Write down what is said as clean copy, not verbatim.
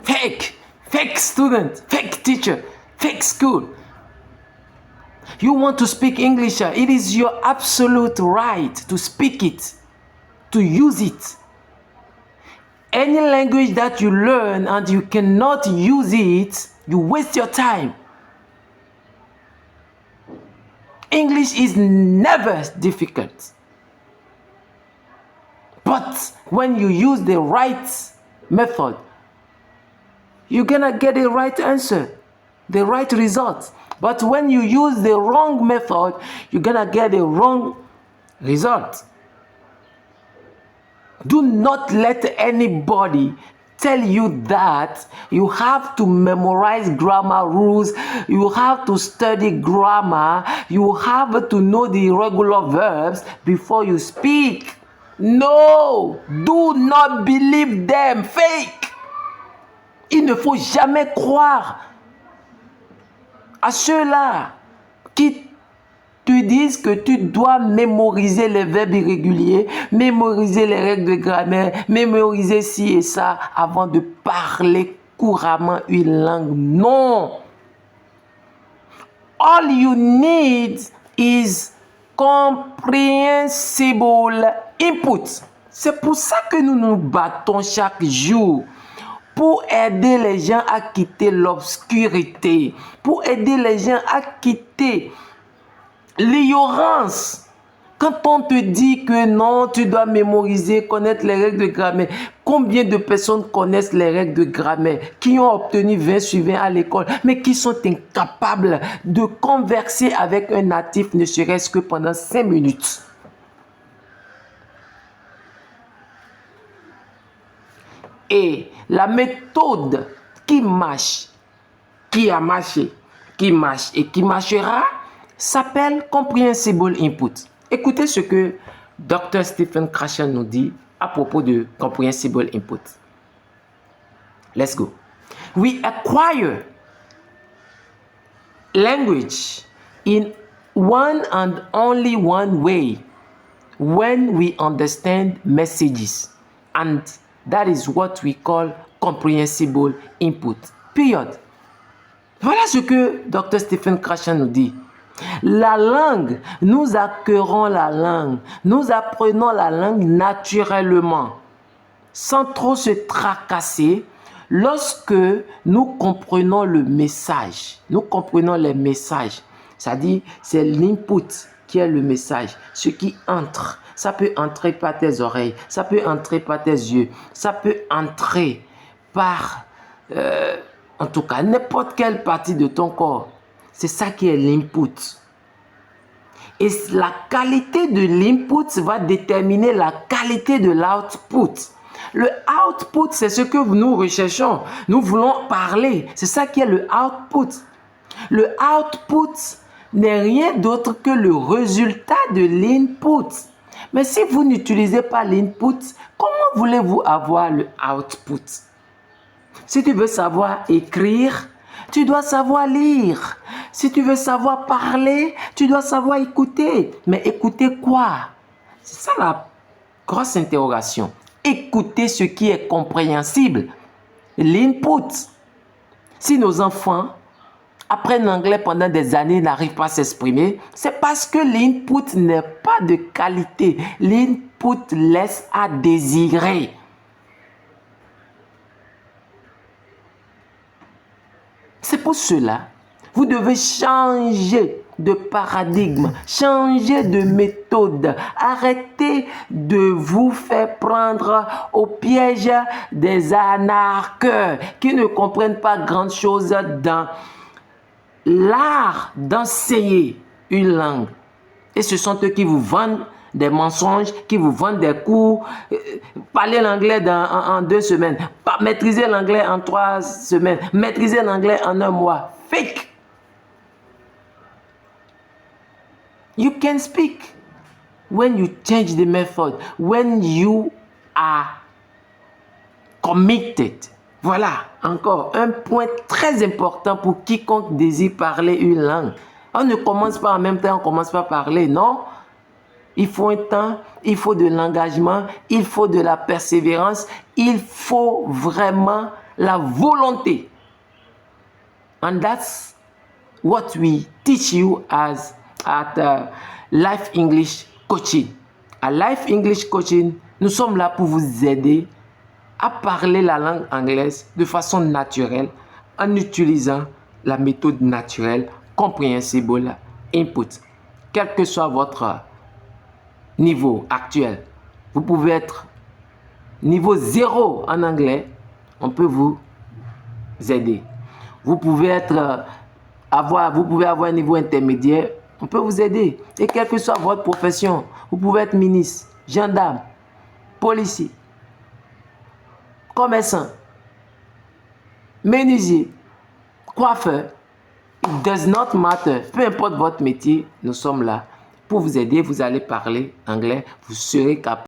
Fake student, fake teacher, fake school. You want to speak English, it is your absolute right to speak it, to use it. Any language that you learn and you cannot use it, you waste your time. English is never difficult. But when you use the right method, you're gonna get the right answer, the right result. But when you use the wrong method, you're gonna get the wrong result. Do not let anybody tell you that you have to memorize grammar rules, you have to study grammar, you have to know the irregular verbs before you speak. No, do not believe them. Fake. Il ne faut jamais croire à ceux-là qui te disent que tu dois mémoriser les verbes irréguliers, mémoriser les règles de grammaire, mémoriser ci et ça avant de parler couramment une langue. Non. All you need is comprehensible input. C'est pour ça que nous nous battons chaque jour. Pour aider les gens à quitter l'obscurité. Pour aider les gens à quitter l'ignorance. Quand on te dit que non, tu dois mémoriser, connaître les règles de grammaire. Combien de personnes connaissent les règles de grammaire, qui ont obtenu 20 sur 20 à l'école, mais qui sont incapables de converser avec un natif, ne serait-ce que pendant 5 minutes. Et la méthode qui marche, qui a marché, qui marche et qui marchera, s'appelle Comprehensible Input. Écoutez ce que Dr. Stephen Krashen nous dit à propos de Comprehensible Input. Let's go. We acquire language in one and only one way when we understand messages, and that is what we call comprehensible input. Period. Voilà ce que Dr. Stephen Krashen nous dit. La langue, nous acquérons la langue, nous apprenons la langue naturellement, sans trop se tracasser, lorsque nous comprenons le message. Nous comprenons les messages. C'est-à-dire, c'est l'input qui est le message, ce qui entre. Ça peut entrer par tes oreilles, ça peut entrer par tes yeux, ça peut entrer par, en tout cas, n'importe quelle partie de ton corps. C'est ça qui est l'input. Et la qualité de l'input va déterminer la qualité de l'output. Le output, c'est ce que nous recherchons. Nous voulons parler. C'est ça qui est le output. Le output n'est rien d'autre que le résultat de l'input. Mais si vous n'utilisez pas l'input, comment voulez-vous avoir le output? Si tu veux savoir écrire, tu dois savoir lire. Si tu veux savoir parler, tu dois savoir écouter. Mais écouter quoi? C'est ça la grosse interrogation. Écouter ce qui est compréhensible. L'input. Si nos enfants apprennent l'anglais pendant des années et n'arrivent pas à s'exprimer, c'est parce que l'input n'est pas de qualité. L'input laisse à désirer. C'est pour cela, vous devez changer de paradigme, changer de méthode. Arrêtez de vous faire prendre au piège des anarcheurs qui ne comprennent pas grand-chose dans l'art d'enseigner une langue. Et ce sont eux qui vous vendent des mensonges, qui vous vendent des cours. Parler l'anglais en 2 semaines, maîtriser l'anglais en 3 semaines, maîtriser l'anglais en 1 mois. Fake. You can speak when you change the method, when you are committed. Voilà, encore un point très important pour quiconque désire parler une langue. On ne commence pas en même temps, on commence pas à parler, non. Il faut un temps, il faut de l'engagement, il faut de la persévérance, il faut vraiment la volonté. And that's what we teach you at Life English Coaching. À Life English Coaching, nous sommes là pour vous aider à parler la langue anglaise de façon naturelle en utilisant la méthode naturelle Comprehensible Input. Quel que soit votre niveau actuel, vous pouvez être niveau 0 en anglais, on peut vous aider. Vous pouvez avoir un niveau intermédiaire, on peut vous aider. Et quelle que soit votre profession, vous pouvez être ministre, gendarme, policier, commerçant, menuisier, coiffeur. It does not matter. Peu importe votre métier, nous sommes là pour vous aider. Vous allez parler anglais, vous serez capable.